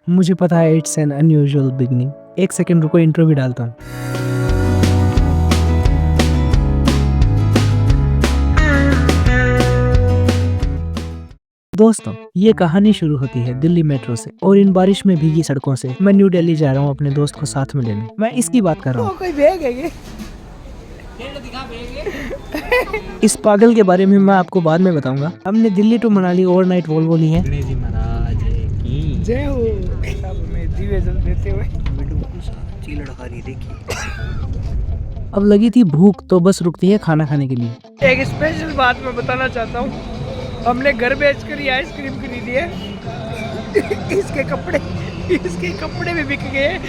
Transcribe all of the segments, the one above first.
मुझे पता है इट्स एन अनयूजुअल बिगनिंग। एक सेकंड रुको, इंट्रो भी डालता हूँ। दोस्तों, ये कहानी शुरू होती है दिल्ली मेट्रो से और इन बारिश में भीगी सड़कों से। मैं न्यू दिल्ली जा रहा हूँ अपने दोस्त को साथ में लेने। मैं इसकी बात कर रहा हूँ। कोई बैग है ये? इस पागल के बारे में मैं आपको बाद में बताऊंगा। हमने Delhi to Manali overnight Volvo ली है। जय हो। सब में दीवे जल देते हुए अब लगी थी भूख तो बस रुकती है खाना खाने के लिए। एक स्पेशल बात मैं बताना चाहता हूँ। हमने घर बेचकर ये आइसक्रीम खरीदी है। इसके कपड़े भी बिक गए।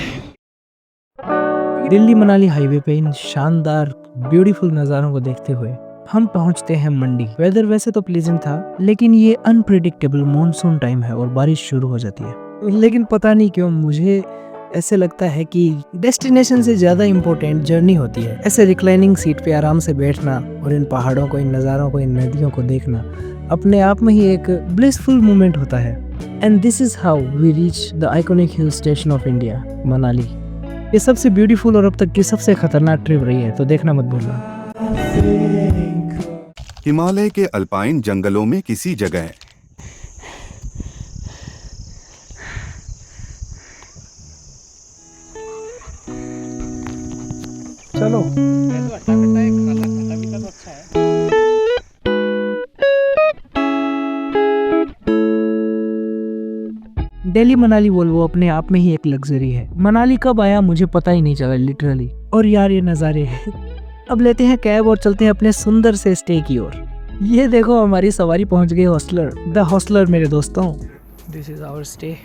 दिल्ली मनाली हाईवे पे इन शानदार ब्यूटीफुल नज़ारों को देखते हुए हम पहुंचते हैं मंडी। वेदर वैसे तो प्लीजेंट था, लेकिन ये अनप्रिडिक्टेबल मॉनसून टाइम है और बारिश शुरू हो जाती है। लेकिन पता नहीं क्यों मुझे ऐसे लगता है कि डेस्टिनेशन से ज़्यादा इम्पोर्टेंट जर्नी होती है। ऐसे रिक्लाइनिंग सीट पे आराम से बैठना और इन पहाड़ों को, इन नज़ारों को, इन नदियों को देखना अपने आप में ही एक ब्लिसफुल मोमेंट होता है। And this is how we reach the iconic hill station of India, Manali. ये सबसे ब्यूटीफुल और अब तक की सबसे खतरनाक ट्रिप रही है, तो देखना मत भूलना। हिमालय के अल्पाइन जंगलों में किसी जगह चलो। दिल्ली मनाली वोल्वो अपने आप में ही एक लग्जरी है। मनाली कब आया मुझे पता ही नहीं चला लिटरली। और यार ये नज़ारे हैं। अब लेते हैं कैब और चलते हैं अपने सुंदर से स्टे की ओर। ये देखो हमारी सवारी पहुंच गई हॉस्टलर, द हॉस्टलर मेरे दोस्तों। This is our stay,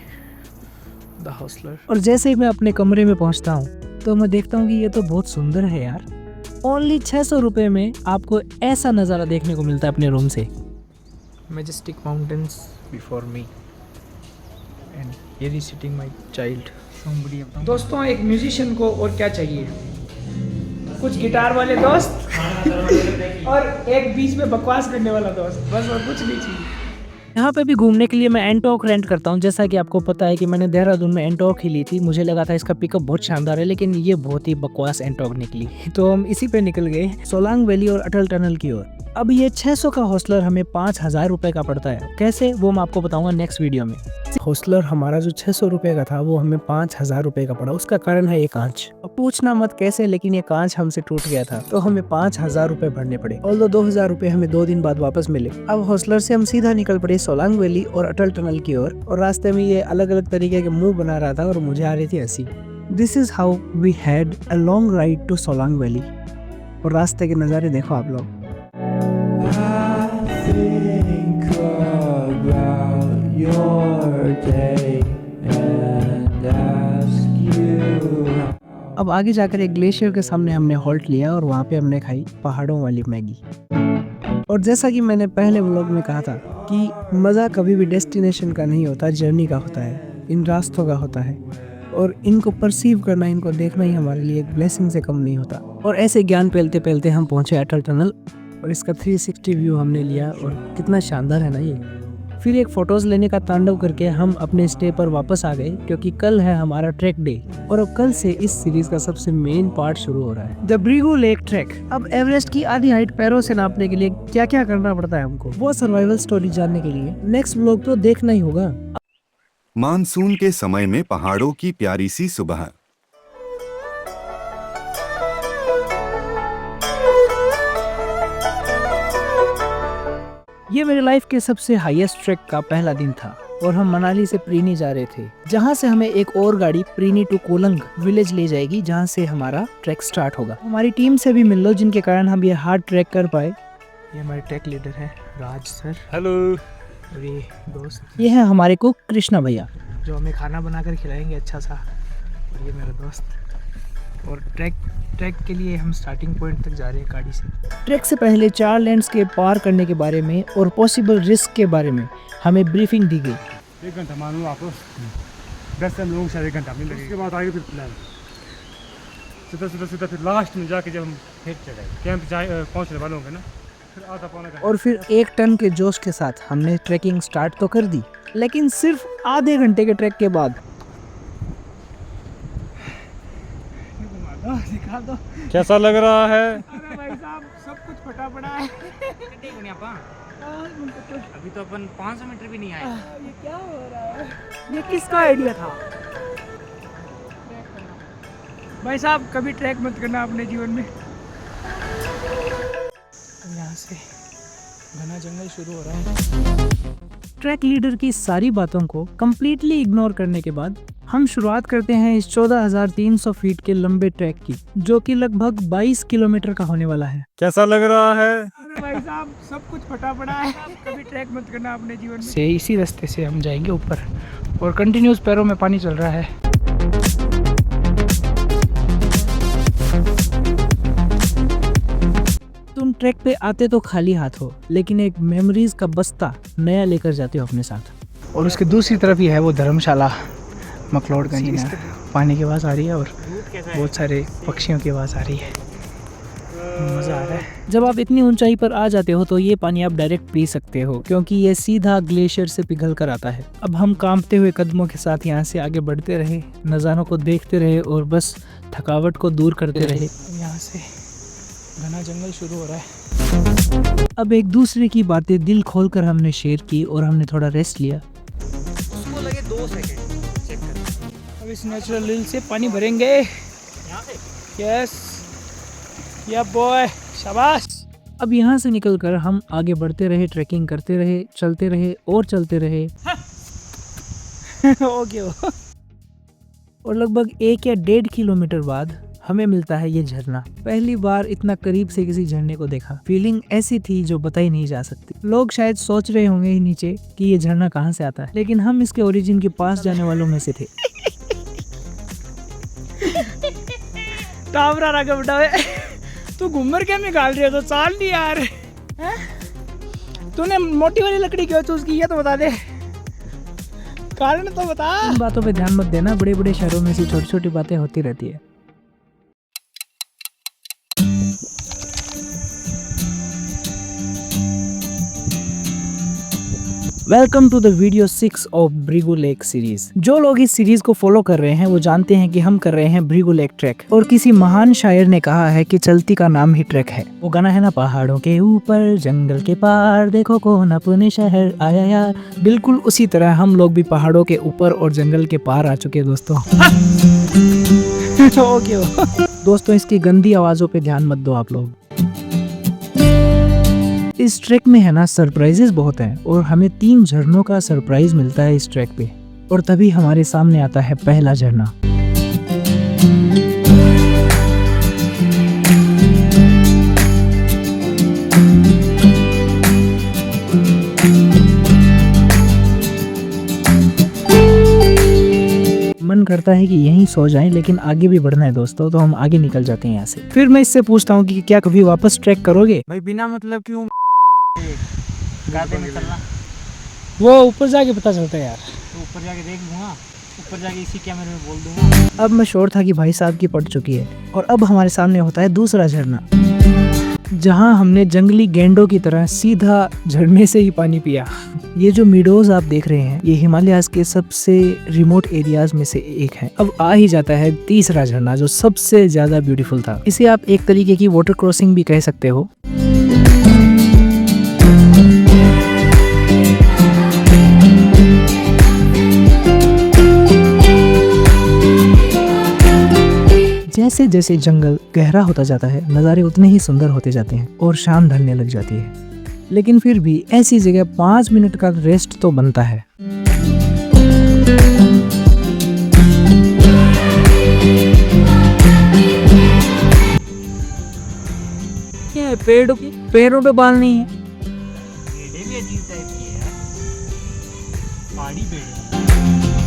the Hosteller. और जैसे ही मैं अपने कमरे में पहुंचता हूँ तो मैं देखता हूँ कि ये तो बहुत सुंदर है यार। ओनली 600 रुपये में आपको ऐसा नज़ारा देखने को मिलता है अपने रूम से। Majestic mountains before me and here is sitting my child. दोस्तों, एक म्यूजिशियन को और क्या चाहिए? कुछ गिटार वाले दोस्त और एक बीच में बकवास करने वाला दोस्त, बस और कुछ नहीं चाहिए। यहाँ पे भी घूमने के लिए मैं एंटॉक रेंट करता हूँ। जैसा कि आपको पता है कि मैंने देहरादून में एंटॉक ही ली थी। मुझे लगा था इसका पिकअप बहुत शानदार है, लेकिन ये बहुत ही बकवास एंटॉक निकली। तो हम इसी पे निकल गए सोलांग वैली और अटल टनल की ओर। अब ये 600 का हॉस्टलर हमें 5000 रुपए का पड़ता है। कैसे, वो मैं आपको बताऊंगा नेक्स्ट वीडियो में। हॉस्टलर हमारा जो 600 रुपए का था वो हमें 5000 रुपए का पड़ा। उसका कारण है ये कांच। अब पूछना मत कैसे, लेकिन ये कांच हमसे टूट गया था तो हमें 5000 रुपए भरने पड़े। और 2000 रुपए हमें 2 दिन बाद वापस मिले। अब हॉस्टलर से हम सीधा निकल पड़े सोलांग वैली और अटल टनल की ओर। और रास्ते में ये अलग अलग तरीके के मुंह बना रहा था और मुझे आ रही थी हंसी। This is how we had a long ride to Solang Valley. और रास्ते के नज़ारे देखो आप लोग। अब आगे जाकर एक ग्लेशियर के सामने हमने हॉल्ट लिया और वहाँ पे हमने खाई पहाड़ों वाली मैगी। और जैसा कि मैंने पहले व्लॉग में कहा था कि मज़ा कभी भी डेस्टिनेशन का नहीं होता, जर्नी का होता है, इन रास्तों का होता है। और इनको परसीव करना, इनको देखना ही हमारे लिए एक ब्लेसिंग से कम नहीं होता। और ऐसे ज्ञान फैलते फैलते हम पहुँचे अटल टनल और इसका 360 व्यू हमने लिया और कितना शानदार है ना ये। फिर एक फोटोज लेने का तांडव करके हम अपने स्टे पर वापस आ गए, क्योंकि कल है हमारा ट्रैक डे। और अब कल से इस सीरीज का सबसे मेन पार्ट शुरू हो रहा है, द ब्रिगू लेक ट्रैक। अब एवरेस्ट की आधी हाइट पैरों से नापने के लिए क्या क्या करना पड़ता है हमको, वो सर्वाइवल स्टोरी जानने के लिए नेक्स्ट व्लॉग तो देखना ही होगा। मानसून के समय में पहाड़ों की प्यारी सी सुबह। ये मेरे लाइफ के सबसे हाईएस्ट ट्रैक का पहला दिन था और हम मनाली से प्रीनी जा रहे थे, जहाँ से हमें एक और गाड़ी प्रीनी टू कोलंग विलेज ले जाएगी, जहाँ से हमारा ट्रैक स्टार्ट होगा। हमारी टीम से भी मिल लो, जिनके कारण हम ये हार्ड ट्रैक कर पाए। ये हमारे टेक लीडर है राज सर। हेलो। और ये दोस्त, ये है हमारे को कृष्णा भैया, जो हमें खाना बनाकर खिलाएंगे अच्छा सा। और ये मेरा दोस्त। और ट्रैक के लिए हम स्टार्टिंग पॉइंट तक जा रहे हैं गाड़ी से। ट्रैक से पहले 4 लैंडस्केप पार करने के बारे में और पॉसिबल रिस्क के बारे में हमें ब्रीफिंग दी गई। 1 घंटा मानो आपको, 10 से हम लोगों से 1 घंटा मिल उसके बाद आगे फिर प्लान सीधा फिर लास्ट में जाके जब हम फिर चढ़ाए कैंप पहुँचने वाले होंगे ना, फिर आधा पौना घंटा। और फिर 1 टन के जोश के साथ हमने ट्रैकिंग स्टार्ट तो कर दी, लेकिन सिर्फ आधे घंटे के ट्रैक के बाद दिखा दो। कैसा लग रहा है? अरे भाई साहब सब कुछ फटा पड़ा है। अभी तो अपन 500 मीटर भी नहीं आए। ये क्या हो रहा है? ये किसका आइडिया था? भाई साहब कभी ट्रैक मत करना अपने जीवन में। यहाँ से घना जंगल शुरू हो रहा है। ट्रैक लीडर की सारी बातों को कम्प्लीटली इग्नोर करने के बाद हम शुरुआत करते हैं इस 14,300 फीट के लंबे ट्रैक की, जो कि लगभग 22 किलोमीटर का होने वाला है। कैसा लग रहा है? अरे भाई साहब सब कुछ फटा पड़ा है। कभी ट्रैक मत करना अपने जीवन में। से इसी रास्ते से हम जाएंगे ऊपर और कंटिन्यूस पैरों में पानी चल रहा है। तुम ट्रैक पे आते तो खाली हाथ हो, लेकिन एक मेमोरीज का बस्ता नया लेकर जाते हो अपने साथ। और उसके दूसरी तरफ ही है वो धर्मशाला मकलोडगंज में। पानी की आवाज़ आ रही है और बहुत सारे पक्षियों की आवाज़ आ रही है। मज़ा आ रहा है। जब आप इतनी ऊंचाई पर आ जाते हो तो ये पानी आप डायरेक्ट पी सकते हो, क्योंकि ये सीधा ग्लेशियर से पिघल कर आता है। अब हम कांपते हुए कदमों के साथ यहाँ से आगे बढ़ते रहे, नज़ारों को देखते रहे और बस थकावट को दूर करते रहे। यहाँ से घना जंगल शुरू हो रहा है। अब एक दूसरे की बातें दिल खोलकर हमने शेयर की और हमने थोड़ा रेस्ट लिया। उसको लगे 2 सेकंड चेक कर। अब इस नेचुरल हिल से पानी भरेंगे। यहाँ से? यस या बॉय, शाबाश। अब यहाँ से निकलकर हम आगे बढ़ते रहे, ट्रैकिंग करते रहे, चलते रहे और चलते रहे। ओके। और लगभग 1 या 1.5 किलोमीटर बाद हमें मिलता है ये झरना। पहली बार इतना करीब से किसी झरने को देखा। फीलिंग ऐसी थी जो बताई नहीं जा सकती। लोग शायद सोच रहे होंगे ही नीचे कि ये झरना कहाँ से आता है, लेकिन हम इसके ओरिजिन के पास जाने वालों में से थे। टावरा रखा बेटा, तू घूमर क्या निकाल रही है? तो चाल नहीं यार। तूने मोटी वाली लकड़ी क्यों चूज की, ये तो बता दे, कारण तो बता। इन बातों पे ध्यान मत देना, बड़े बड़े शहरों में से छोटी छोटी बातें होती रहती है। Welcome to the video 6 of Bhrigu Lake series. जो लोग इस सीरीज को फॉलो कर रहे हैं वो जानते हैं कि हम कर रहे हैं ब्रिगू लेक ट्रैक। और किसी महान शायर ने कहा है कि चलती का नाम ही ट्रैक है। वो गाना है ना, पहाड़ों के ऊपर जंगल के पार देखो कौन अपने शहर आया यार। बिल्कुल उसी तरह हम लोग भी पहाड़ों के ऊपर और जंगल के पार आ चुके हैं दोस्तों। दोस्तों इसकी गंदी आवाजों पे ध्यान मत दो आप लोग। इस ट्रैक में है ना सरप्राइजेस बहुत हैं और हमें 3 झरनों का सरप्राइज मिलता है इस ट्रैक पे। और तभी हमारे सामने आता है पहला झरना। मन करता है कि यहीं सो जाएं, लेकिन आगे भी बढ़ना है दोस्तों, तो हम आगे निकल जाते हैं यहाँ से। फिर मैं इससे पूछता हूँ कि क्या कभी वापस ट्रैक करोगे? भाई बिना मतलब क्यों गाते में चलना, वो ऊपर जाके पता चलता है यार। तो ऊपर जाके देख लूंगा, ऊपर जाके इसी कैमरे में बोल दूंगा। अब मैं श्योर था कि भाई साहब की पड़ चुकी है और अब हमारे सामने होता है दूसरा झरना, जहां हमने जंगली गेंडों की तरह सीधा झरने से ही पानी पिया। ये जो मीडोज आप देख रहे हैं ये हिमालयाज के सबसे रिमोट एरियाज में से एक है। अब आ ही जाता है तीसरा झरना जो सबसे ज्यादा ब्यूटीफुल था। इसे आप एक तरीके की वाटर क्रॉसिंग भी कह सकते हो। जैसे जैसे जंगल गहरा होता जाता है नज़ारे उतने ही सुंदर होते जाते हैं और शाम ढलने लग जाती है। लेकिन फिर भी ऐसी जगह 5 मिनट का रेस्ट तो बनता है। क्या है, पेड़ों पे बाल नहीं है?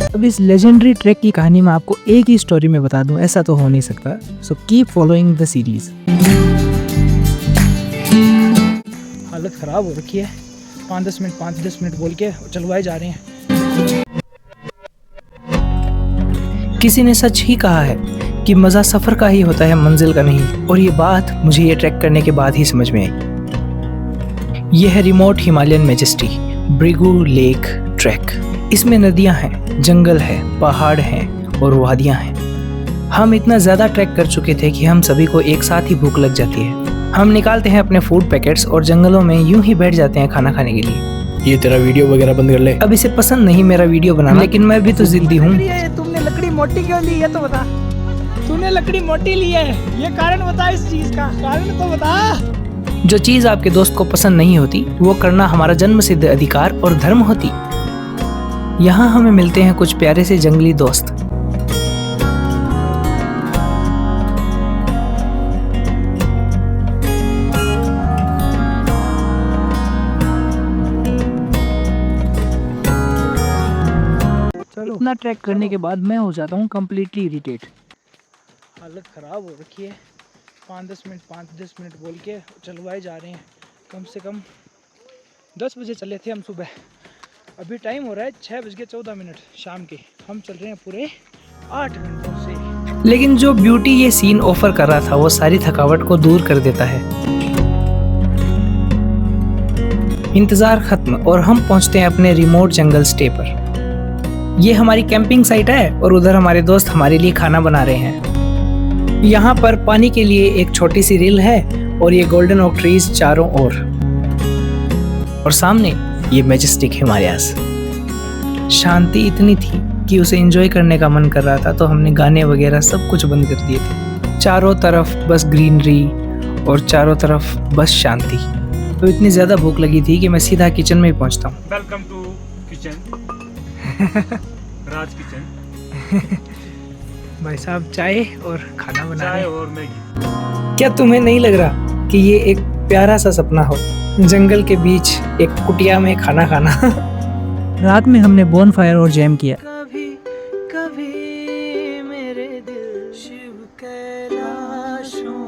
अब इस लेजेंडरी ट्रैक की कहानी मैं आपको एक ही स्टोरी में बता दूं, ऐसा तो हो नहीं सकता। So keep following the series. हालत खराब हो रखी है। 5-10 मिनट बोल के चलवाए जा रहे हैं। किसी ने सच ही कहा है कि मज़ा सफ़र का ही होता है, मंजिल का नहीं। और ये बात मुझे ये ट्रैक करने के बाद ही समझ में आई। यह है remote Himalayan majesty Bhrigu lake track. इसमें नदियां हैं, जंगल है, पहाड़ हैं और वादियां हैं। हम इतना ज़्यादा ट्रैक कर चुके थे कि हम सभी को एक साथ ही भूख लग जाती है। हम निकालते हैं अपने फूड पैकेट्स और जंगलों में यूं ही बैठ जाते हैं खाना खाने के लिए। ये तेरा वीडियो वगैरह बंद कर ले। अब इसे पसंद नहीं मेरा वीडियो बनाना, लेकिन मैं भी तो जिद्दी हूँ। तुमने लकड़ी मोटी क्यों ली है तो बता। तूने लकड़ी मोटी ली है, ये कारण बता, इस चीज का कारण तो बता। जो चीज़ आपके दोस्त को पसंद नहीं होती वो करना हमारा जन्मसिद्ध अधिकार और धर्म होती। यहाँ हमें मिलते हैं कुछ प्यारे से जंगली दोस्त। इतना ट्रैक करने के बाद मैं हो जाता हूँ कम्प्लीटली इरिटेट। हालत ख़राब हो रखी है। 5-10 मिनट बोल के चलवाए जा रहे हैं। कम से कम 10 बजे चले थे हम सुबह। अभी टाइम हो रहा है 6:14 शाम के। हम चल रहे हैं पूरे 8 घंटों से। लेकिन जो ब्यूटी ये सीन ऑफर कर रहा था वो सारी थकावट को दूर कर देता है। इंतज़ार खत्म और हम पहुंचते हैं अपने रिमोट जंगल स्टे पर। ये हमारी कैंपिंग साइट है और उधर हमारे दोस्त हमारे लिए खाना बना रहे हैं। यहाँ पर पानी के लिए एक छोटी सी रिल है और ये गोल्डन ओक ट्रीज चारों ओर, और सामने ये मैजेस्टिक हिमालयास। शांति इतनी थी कि उसे एंजॉय करने का मन कर रहा था, तो हमने गाने वगैरह सब कुछ बंद कर दिए थे। चारों तरफ बस ग्रीनरी और चारों तरफ बस शांति। तो इतनी ज़्यादा भूख लगी थी कि मैं सीधा किचन में ही पहुँचता हूँ। Welcome to kitchen, Raj kitchen. भाई साहब चाय और खाना बना चाय रहे और मैगी। क्या तुम्हें नहीं लग रहा कि ये एक प्यारा सा सपना हो, जंगल के बीच एक कुटिया में खाना खाना। रात में हमने बोनफायर और जैम किया। कभी कभी मेरे दिल शिव कैलाशों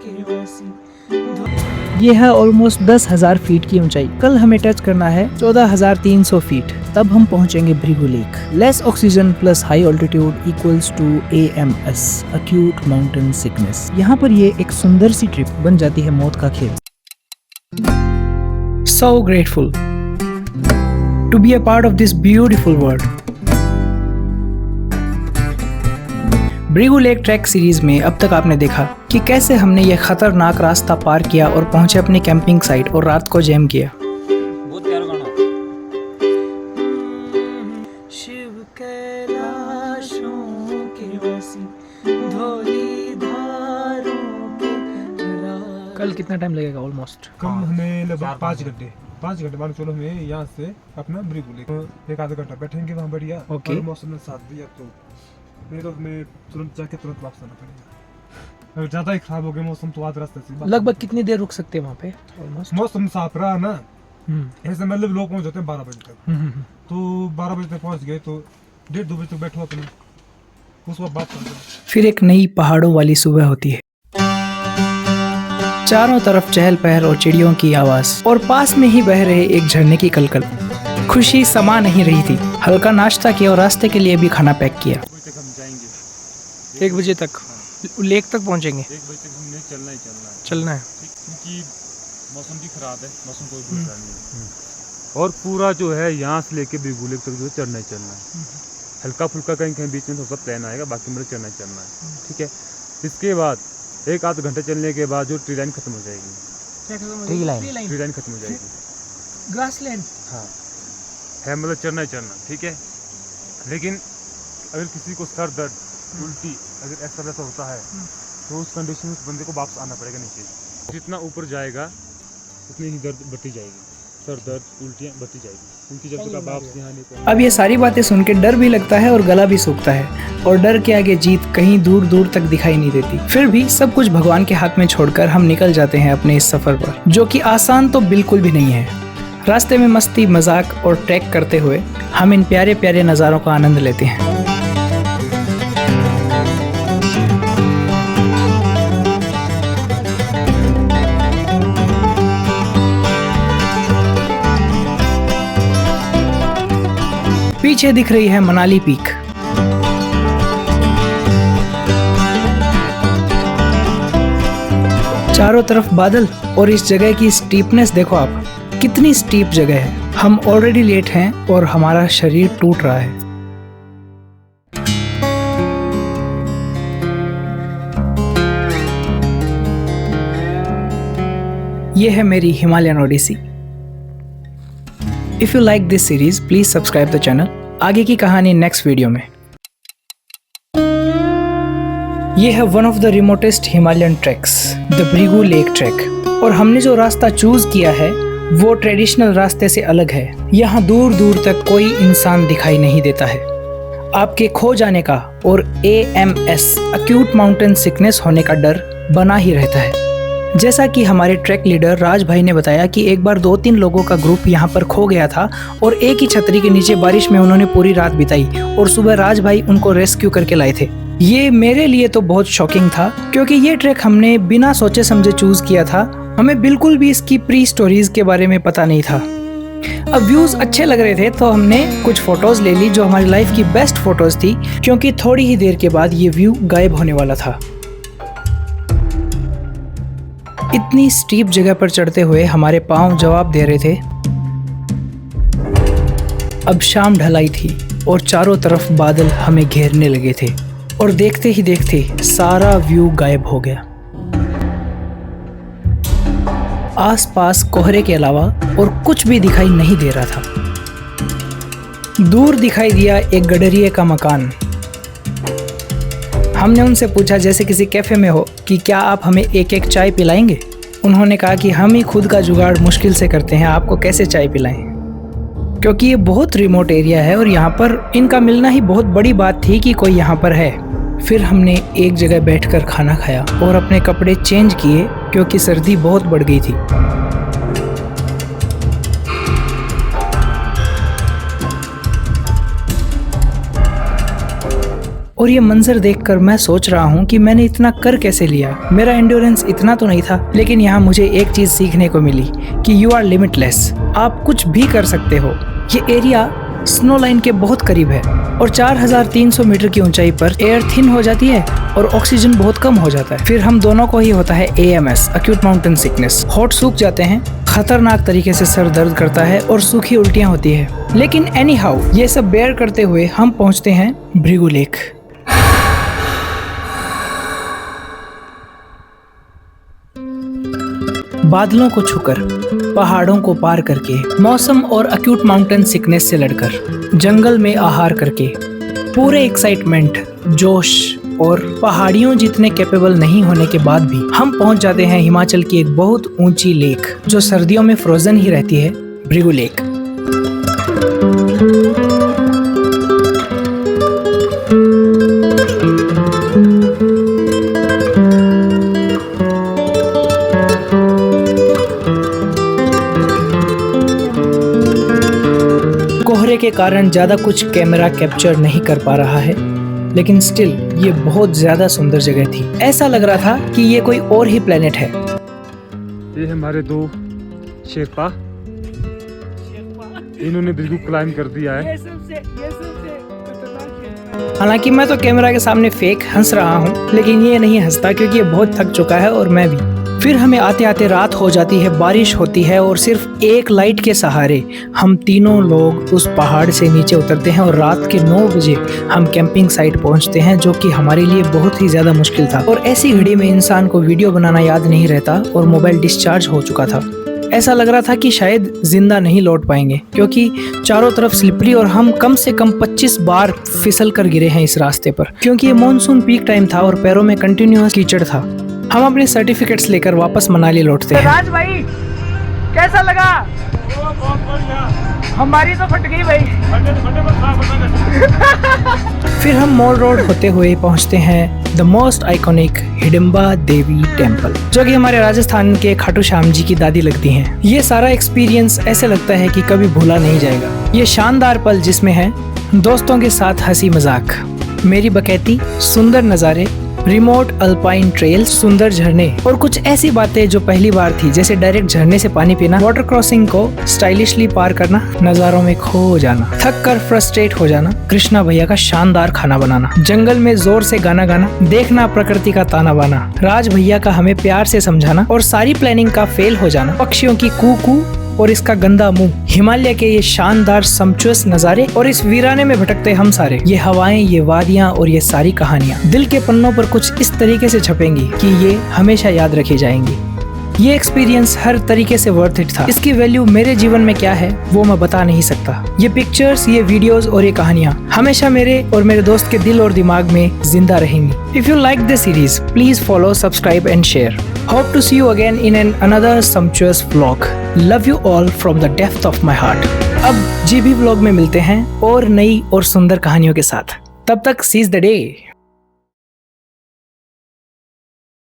के वसी। ये है ऑलमोस्ट 10,000 फीट की ऊंचाई। कल हमें टच करना है 14,300 फीट, तब हम पहुंचेंगे Bhrigu Lake. Less oxygen plus high altitude equals to AMS, acute mountain sickness. यहाँ पर ये एक सुंदर सी ट्रिप बन जाती है मौत का खेल। So grateful to be a part of this beautiful world. Bhrigu Lake track series में अब तक आपने देखा कि कैसे हमने यह खतरनाक रास्ता पार किया और पहुंचे अपनी कैंपिंग साइट और रात को जैम किया। बहुत प्यारा गाना। शिव कैलाशों के वसी, धौली धारों के। कल कितना टाइम लगेगा ऑलमोस्ट? कल हमें लगभग 5 घंटे मान चलो। हमें यहाँ से अपना भृगु लेक 1 आधा घंटा बैठेंगे वहाँ बढ़िया। ओके। और मौसम ने साथ दिया तो नहीं तो हमें तुरंत जाके तुरंत वापस आना पड़ेगा। अगर ज़्यादा ही खराब हो गया मौसम तो आधे रास्ते से लगभग कितनी देर रुक सकते हैं वहाँ पे ऑलमोस्ट? मौसम साफ रहा ना, ऐसे मतलब लोग पहुँच जाते हैं 12 बजे तक। तो 12 बजे तक पहुँच गए तो 1:30-2 बजे तक बैठो अपने, उस वक्त बात करते हैं। फिर एक नई पहाड़ों वाली सुबह होती है। चारों तरफ चहल पहल और चिड़ियों की आवाज, और पास में ही बह रहे एक झरने की कलकल। खुशी समा नहीं रही थी। हल्का नाश्ता किया और रास्ते के लिए भी खाना पैक किया। 1 बजे तक लेक तक पहुंचेंगे। 1 बजे तक हमने चलना है। चलना है क्योंकि मौसम भी खराब है, मौसम कोई दूसरा नहीं है। और पूरा जो है यहाँ से लेके भृगु लेक तक जो है चढ़ना है। हल्का फुल्का कहीं बीच में थोड़ा सा प्लान आएगा, बाकी मेरे चढ़ना है। ठीक है। इसके बाद 1 आध घंटे चलने के बाद जो ट्री लाइन खत्म हो जाएगी। ट्री लाइन खत्म हो जाएगी। Grass land. हाँ है, मतलब चढ़ना ही चढ़ना। ठीक है। लेकिन अगर किसी को सर दर्द, उल्टी अगर ऐसा वैसा होता है तो उस कंडीशन में उस बंदे को वापस आना पड़ेगा नीचे। जितना ऊपर जाएगा उतनी ही दर्द बढ़ती जाएगी, सर दर्द उल्टियाँ बढ़ती जाएगी, क्योंकि जब तक आप वापस यहाँ नहीं पहुँचे। अब ये सारी बातें सुन के डर भी लगता है और गला भी सूखता है, और डर के आगे जीत कहीं दूर दूर तक दिखाई नहीं देती। फिर भी सब कुछ भगवान के हाथ में छोड़कर हम निकल जाते हैं अपने इस सफर पर, जो कि आसान तो बिल्कुल भी नहीं है। रास्ते में मस्ती मजाक और ट्रैक करते हुए हम इन प्यारे प्यारे नज़ारों का आनंद लेते हैं। पीछे दिख रही है मनाली पीक। चारों तरफ बादल, और इस जगह की स्टीपनेस देखो आप, कितनी स्टीप जगह है। हम ऑलरेडी लेट हैं और हमारा शरीर टूट रहा है। ये है मेरी Himalayan odyssey. If you like this series please subscribe the channel. आगे की कहानी नेक्स्ट वीडियो में। ये है one of the remotest Himalayan treks, the Bhrigu Lake trek. और हमने जो रास्ता चूज किया है वो ट्रेडिशनल रास्ते से अलग है। यहाँ दूर दूर तक कोई इंसान दिखाई नहीं देता है। आपके खो जाने का और AMS एक्यूट माउंटेन सिकनेस होने का डर बना ही रहता है। जैसा कि हमारे ट्रैक लीडर राज भाई ने बताया कि एक बार 2-3 लोगों का ग्रुप यहाँ पर खो गया था और एक ही छतरी के नीचे बारिश में उन्होंने पूरी रात बिताई और सुबह राज भाई उनको रेस्क्यू करके लाए थे। ये मेरे लिए तो बहुत शॉकिंग था क्योंकि ये ट्रैक हमने बिना सोचे समझे चूज किया था। हमें बिल्कुल भी इसकी प्री स्टोरीज के बारे में पता नहीं था। अब व्यूज अच्छे लग रहे थे तो हमने कुछ फोटोज ले ली जो हमारी लाइफ की बेस्ट फोटोज थी, क्योंकि थोड़ी ही देर के बाद ये व्यू गायब होने वाला था। इतनी स्टीप जगह पर चढ़ते हुए हमारे पांव जवाब दे रहे थे। अब शाम ढलाई थी और चारों तरफ बादल हमें घेरने लगे थे और देखते ही देखते सारा व्यू गायब हो गया। आसपास कोहरे के अलावा और कुछ भी दिखाई नहीं दे रहा था। दूर दिखाई दिया एक गडरिये का मकान। हमने उनसे पूछा जैसे किसी कैफे में हो कि क्या आप हमें एक चाय पिलाएंगे। उन्होंने कहा कि हम ही खुद का जुगाड़ मुश्किल से करते हैं, आपको कैसे चाय पिलाएं, क्योंकि ये बहुत रिमोट एरिया है और यहाँ पर इनका मिलना ही बहुत बड़ी बात थी कि कोई यहाँ पर है। फिर हमने एक जगह बैठकर खाना खाया और अपने कपड़े चेंज किए क्योंकि सर्दी बहुत बढ़ गई थी। और ये मंजर देखकर मैं सोच रहा हूँ कि मैंने इतना कर कैसे लिया। मेरा एंड्योरेंस इतना तो नहीं था, लेकिन यहाँ मुझे एक चीज सीखने को मिली कि यू आर लिमिटलेस। आप कुछ भी कर सकते हो। ये एरिया स्नो लाइन के बहुत करीब है और 4300 मीटर की ऊंचाई पर एयर थिन हो जाती है और ऑक्सीजन बहुत कम हो जाता है। फिर हम दोनों को ही होता है AMS एक्यूट माउंटेन सिकनेस। होठ सूख जाते हैं, खतरनाक तरीके से सर दर्द करता है और सूखी उल्टियां होती है। लेकिन एनी हाउ ये सब बेयर करते हुए हम पहुंचते हैं भृगु लेक। बादलों को छूकर, पहाड़ों को पार करके, मौसम और एक्यूट माउंटेन सिकनेस से लड़कर, जंगल में आहार करके, पूरे एक्साइटमेंट, जोश और पहाड़ियों जितने कैपेबल नहीं होने के बाद भी हम पहुंच जाते हैं हिमाचल की एक बहुत ऊंची लेक जो सर्दियों में फ्रोजन ही रहती है, भृगु लेक। कोहरे के कारण ज्यादा कुछ कैमरा कैप्चर नहीं कर पा रहा है, लेकिन स्टिल ये बहुत ज्यादा सुंदर जगह थी। ऐसा लग रहा था कि ये कोई और ही प्लेनेट है। ये हमारे 2 शेरपा, इन्होंने भृगु क्लाइम कर दिया है। हालांकि मैं तो कैमरा के सामने फेक हंस रहा हूँ, लेकिन ये नहीं हंसता क्योंकि ये बहुत थक चुका है और मैं भी। फिर हमें आते आते रात हो जाती है, बारिश होती है और सिर्फ एक लाइट के सहारे हम तीनों लोग उस पहाड़ से नीचे उतरते हैं और रात के 9 बजे हम कैंपिंग साइट पहुंचते हैं, जो कि हमारे लिए बहुत ही ज्यादा मुश्किल था। और ऐसी घड़ी में इंसान को वीडियो बनाना याद नहीं रहता और मोबाइल डिस्चार्ज हो चुका था। ऐसा लग रहा था कि शायद जिंदा नहीं लौट पाएंगे, क्योंकि चारों तरफ स्लिपरी और हम कम से कम 25 बार फिसल कर गिरे हैं इस रास्ते पर, क्योंकि ये मानसून पीक टाइम था और पैरों में कंटिन्यूअस कीचड़ था। हम अपने सर्टिफिकेट्स लेकर वापस मनाली लौटते हैं। राज भाई कैसा लगा? हमारी तो फट गई भाई। फिर हम मॉल रोड होते हुए पहुंचते हैं the most iconic Hidimba Devi temple, जो कि हमारे राजस्थान के खाटू श्याम जी की दादी लगती हैं। ये सारा एक्सपीरियंस ऐसे लगता है कि कभी भूला नहीं जाएगा। ये शानदार पल जिसमें है दोस्तों के साथ हंसी मजाक, मेरी बकैती, सुंदर नज़ारे, रिमोट अल्पाइन ट्रेल, सुंदर झरने और कुछ ऐसी बातें जो पहली बार थी, जैसे डायरेक्ट झरने से पानी पीना, वाटर क्रॉसिंग को स्टाइलिशली पार करना, नजारों में खो जाना, थक कर फ्रस्ट्रेट हो जाना, कृष्णा भैया का शानदार खाना बनाना, जंगल में जोर से गाना गाना, देखना प्रकृति का ताना बाना, राज भैया का हमें प्यार से समझाना और सारी प्लानिंग का फेल हो जाना, पक्षियों की कू कू और इसका गंदा मुंह, हिमालय के ये शानदार सम्चुअस नजारे और इस वीराने में भटकते हम सारे, ये हवाएं, ये वादियां और ये सारी कहानियां दिल के पन्नों पर कुछ इस तरीके से छपेंगी कि ये हमेशा याद रखी जाएंगी। ये एक्सपीरियंस हर तरीके से वर्थ इट था। इसकी वैल्यू मेरे जीवन में क्या है वो मैं बता नहीं सकता। ये पिक्चर्स, ये वीडियोस और ये कहानियाँ हमेशा मेरे और मेरे दोस्त के दिल और दिमाग में जिंदा रहेंगी। If you like this series, please follow, subscribe and share. Hope to see you again in another sumptuous vlog. Love you all from the depth of my heart. अब जीबी व्लॉग में मिलते हैं और नई और सुंदर कहानियों के साथ। तब तक seize the day.